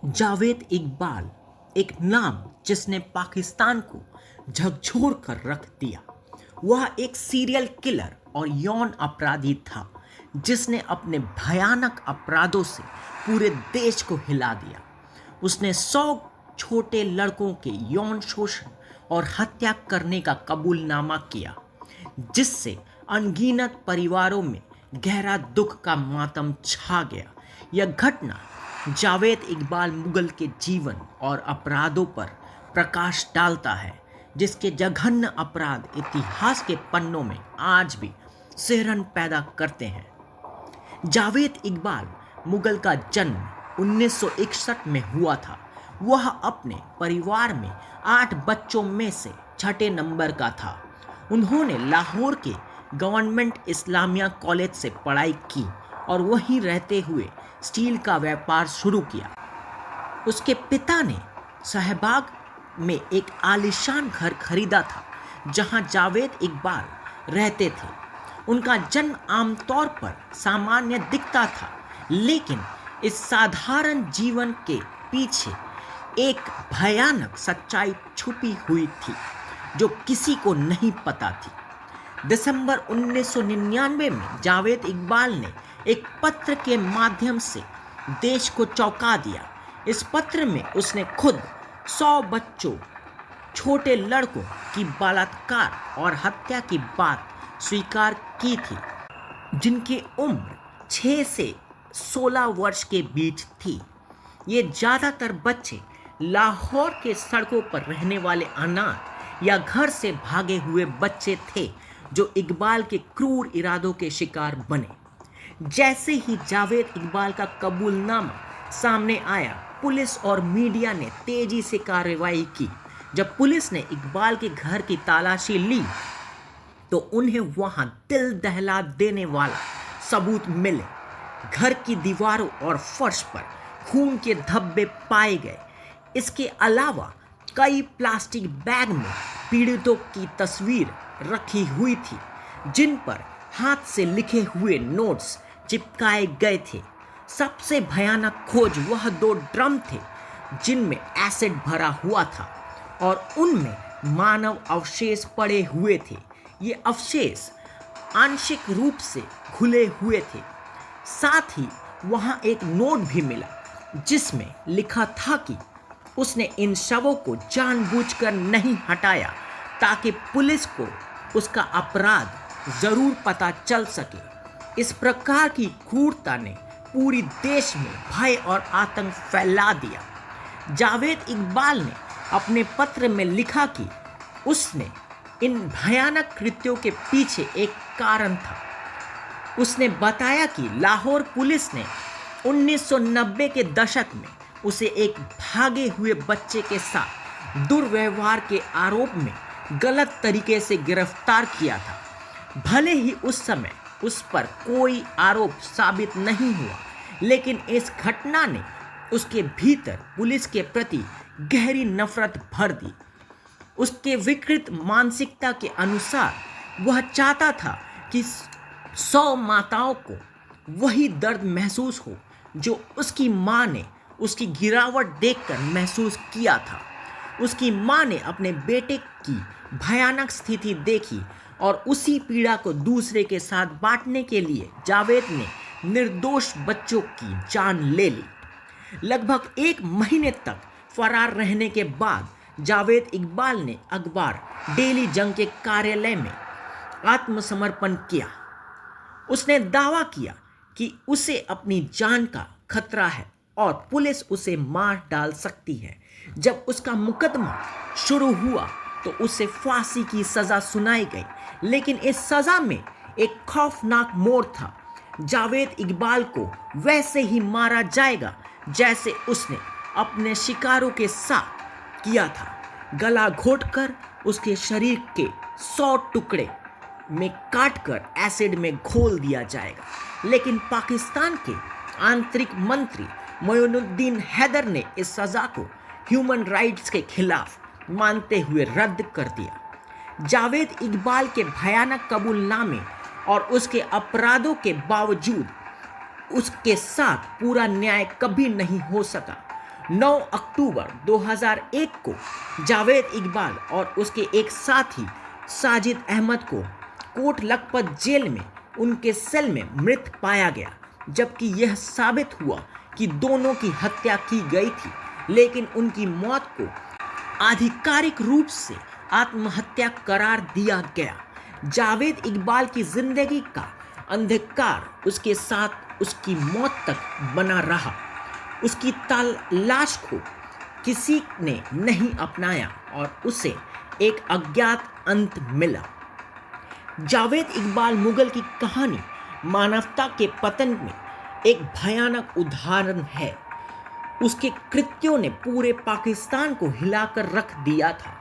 जावेद इकबाल एक नाम जिसने पाकिस्तान को झकझोर कर रख दिया। वह एक सीरियल किलर और यौन अपराधी था जिसने अपने भयानक अपराधों से पूरे देश को हिला दिया। उसने 100 छोटे लड़कों के यौन शोषण और हत्या करने का कबूलनामा किया, जिससे अनगिनत परिवारों में गहरा दुख का मातम छा गया। यह घटना जावेद इकबाल मुगल के जीवन और अपराधों पर प्रकाश डालता है, जिसके जघन्य अपराध इतिहास के पन्नों में आज भी सिहरन पैदा करते हैं। जावेद इकबाल मुगल का जन्म 1961 में हुआ था। वह अपने परिवार में 8 बच्चों में से छठे नंबर का था। उन्होंने लाहौर के गवर्नमेंट इस्लामिया कॉलेज से पढ़ाई की और वहीं रहते हुए स्टील का व्यापार शुरू किया। उसके पिता ने शहबाग में एक आलीशान घर खरीदा था जहां जावेद इकबाल रहते थे। उनका जन्म आमतौर पर सामान्य दिखता था, लेकिन इस साधारण जीवन के पीछे एक भयानक सच्चाई छुपी हुई थी जो किसी को नहीं पता थी। दिसंबर 1999 में जावेद इकबाल ने एक पत्र के माध्यम से देश को चौंका दिया। इस पत्र में उसने खुद 100 बच्चों, छोटे लड़कों की बलात्कार और हत्या की बात स्वीकार की थी, जिनकी उम्र 6 से 16 वर्ष के बीच थी। ये ज़्यादातर बच्चे लाहौर के सड़कों पर रहने वाले अनाथ या घर से भागे हुए बच्चे थे जो इकबाल के क्रूर इरादों के शिकार बने। जैसे ही जावेद इकबाल का कबूलनामा सामने आया, पुलिस और मीडिया ने तेजी से कार्रवाई की। जब पुलिस ने इकबाल के घर की तलाशी ली तो उन्हें वहां दिल दहला देने वाला सबूत मिले। घर की दीवारों और फर्श पर खून के धब्बे पाए गए। इसके अलावा कई प्लास्टिक बैग में पीड़ितों की तस्वीर रखी हुई थी, जिन पर हाथ से लिखे हुए नोट्स चिपकाए गए थे। सबसे भयानक खोज वह 2 ड्रम थे जिनमें एसिड भरा हुआ था और उनमें मानव अवशेष पड़े हुए थे। ये अवशेष आंशिक रूप से घुले हुए थे। साथ ही वहाँ एक नोट भी मिला जिसमें लिखा था कि उसने इन शवों को जानबूझकर नहीं हटाया ताकि पुलिस को उसका अपराध जरूर पता चल सके। इस प्रकार की क्रूरता ने पूरी देश में भय और आतंक फैला दिया। जावेद इकबाल ने अपने पत्र में लिखा कि उसने इन भयानक कृत्यों के पीछे एक कारण था। उसने बताया कि लाहौर पुलिस ने 1990 के दशक में उसे एक भागे हुए बच्चे के साथ दुर्व्यवहार के आरोप में गलत तरीके से गिरफ्तार किया था। भले ही उस समय उस पर कोई आरोप साबित नहीं हुआ, लेकिन इस घटना ने उसके भीतर पुलिस के प्रति गहरी नफरत भर दी। उसके विकृत मानसिकता के अनुसार वह चाहता था कि 100 माताओं को वही दर्द महसूस हो जो उसकी मां ने उसकी गिरावट देखकर महसूस किया था। उसकी मां ने अपने बेटे की भयानक स्थिति देखी और उसी पीड़ा को दूसरे के साथ बांटने के लिए जावेद ने निर्दोष बच्चों की जान ले ली। लगभग 1 महीने तक फरार रहने के बाद जावेद इकबाल ने अखबार डेली जंग के कार्यालय में आत्मसमर्पण किया। उसने दावा किया कि उसे अपनी जान का खतरा है और पुलिस उसे मार डाल सकती है। जब उसका मुकदमा शुरू हुआ तो उसे फांसी की सज़ा सुनाई गई, लेकिन इस सज़ा में एक खौफनाक मोड़ था। जावेद इकबाल को वैसे ही मारा जाएगा जैसे उसने अपने शिकारों के साथ किया था। गला घोंटकर उसके शरीर के 100 टुकड़े में काटकर एसिड में घोल दिया जाएगा। लेकिन पाकिस्तान के आंतरिक मंत्री मोइनुद्दीन हैदर ने इस सज़ा को ह्यूमन राइट्स के खिलाफ मानते हुए रद्द कर दिया। जावेद इकबाल के भयानक कबूलनामे और उसके अपराधों के बावजूद उसके साथ पूरा न्याय कभी नहीं हो सका। 9 अक्टूबर 2001 को जावेद इकबाल और उसके एक साथी साजिद अहमद को कोट लखपत जेल में उनके सेल में मृत पाया गया, जबकि यह साबित हुआ कि दोनों की हत्या की गई थी, लेकिन उनकी मौत को आधिकारिक रूप से आत्महत्या करार दिया गया। जावेद इकबाल की जिंदगी का अंधकार उसके साथ उसकी मौत तक बना रहा। उसकी तलाश को किसी ने नहीं अपनाया और उसे एक अज्ञात अंत मिला। जावेद इकबाल मुगल की कहानी मानवता के पतन में एक भयानक उदाहरण है। उसके कृत्यों ने पूरे पाकिस्तान को हिलाकर रख दिया था।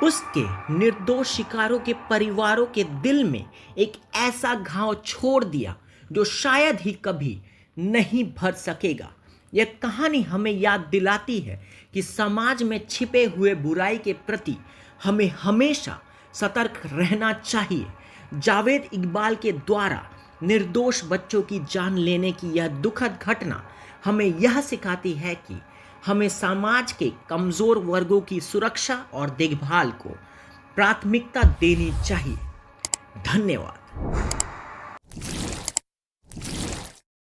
उसके निर्दोष शिकारों के परिवारों के दिल में एक ऐसा घाव छोड़ दिया जो शायद ही कभी नहीं भर सकेगा। यह कहानी हमें याद दिलाती है कि समाज में छिपे हुए बुराई के प्रति हमें हमेशा सतर्क रहना चाहिए। जावेद इकबाल के द्वारा निर्दोष बच्चों की जान लेने की यह दुखद घटना हमें यह सिखाती है कि हमें समाज के कमज़ोर वर्गों की सुरक्षा और देखभाल को प्राथमिकता देनी चाहिए। धन्यवाद।